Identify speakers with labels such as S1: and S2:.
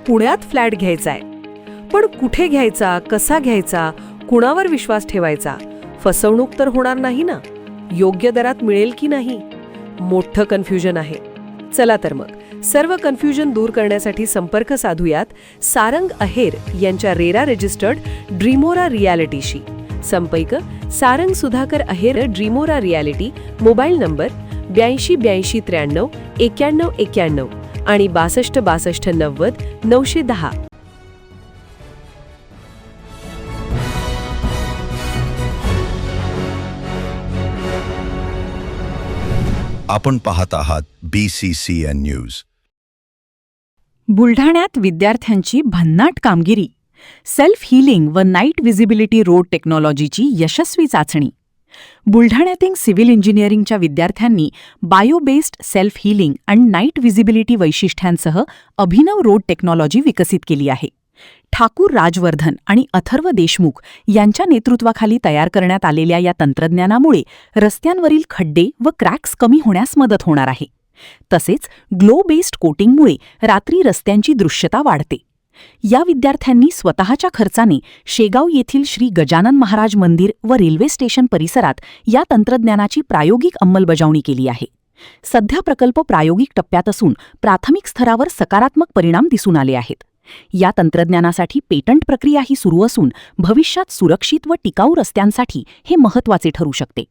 S1: पुण्यात फ्लॅट घ्यायचा आहे. पण कुठे घ्यायचा, कसा घ्यायचा, कुणावर विश्वास ठेवायचा? फसवणूक तर होणार नाही ना? योग्य दरात मिळेल की नाही? मोठं कन्फ्युजन आहे. चला तर मग सर्व कन्फ्युजन दूर करण्यासाठी संपर्क साधूयात सारंग अहेर यांच्या रेरा रजिस्टर्ड ड्रीमोरा रियालिटीशी. संपर्क सारंग सुधाकर अहेर, ड्रीमोरा रियालिटी. मोबाईल नंबर 82 83 93 91 आणि 62 62 90 910.
S2: आपण पाहत आहात BCCN न्यूज.
S3: बुलढाण्यात विद्यार्थ्यांची भन्नाट कामगिरी. सेल्फ हीलिंग व नाईट व्हिजिबिलिटी रोड टेक्नॉलॉजीची यशस्वी चाचणी. बुलढाण्यातील सिव्हिल इंजिनिअरिंगच्या विद्यार्थ्यांनी बायो बेस्ड सेल्फ हीलिंग आणि नाईट व्हिजिबिलिटी वैशिष्ट्यांसह अभिनव रोड टेक्नॉलॉजी विकसित केली आहे. ठाकूर राजवर्धन आणि अथर्व देशमुख यांच्या नेतृत्वाखाली तयार करण्यात आलेल्या या तंत्रज्ञानामुळे रस्त्यांवरील खड्डे व क्रॅक्स कमी होण्यास मदत होणार आहे. तसेच ग्लो बेस्ड कोटिंगमुळे रात्री रस्त्यांची दृश्यता वाढते. या विद्यार्थ्यांनी स्वतःच्या खर्चाने शेगाव येथील श्री गजानन महाराज मंदिर व रेल्वे स्टेशन परिसरात या तंत्रज्ञानाची प्रायोगिक अंमलबजावणी केली आहे. सध्या प्रकल्प प्रायोगिक टप्प्यात असून प्राथमिक स्तरावर सकारात्मक परिणाम दिसून आले आहेत. या तंत्रज्ञानासाठी पेटंट प्रक्रियाही सुरू असून भविष्यात सुरक्षित व टिकाऊ रस्त्यांसाठी हे महत्त्वाचे ठरू शकते.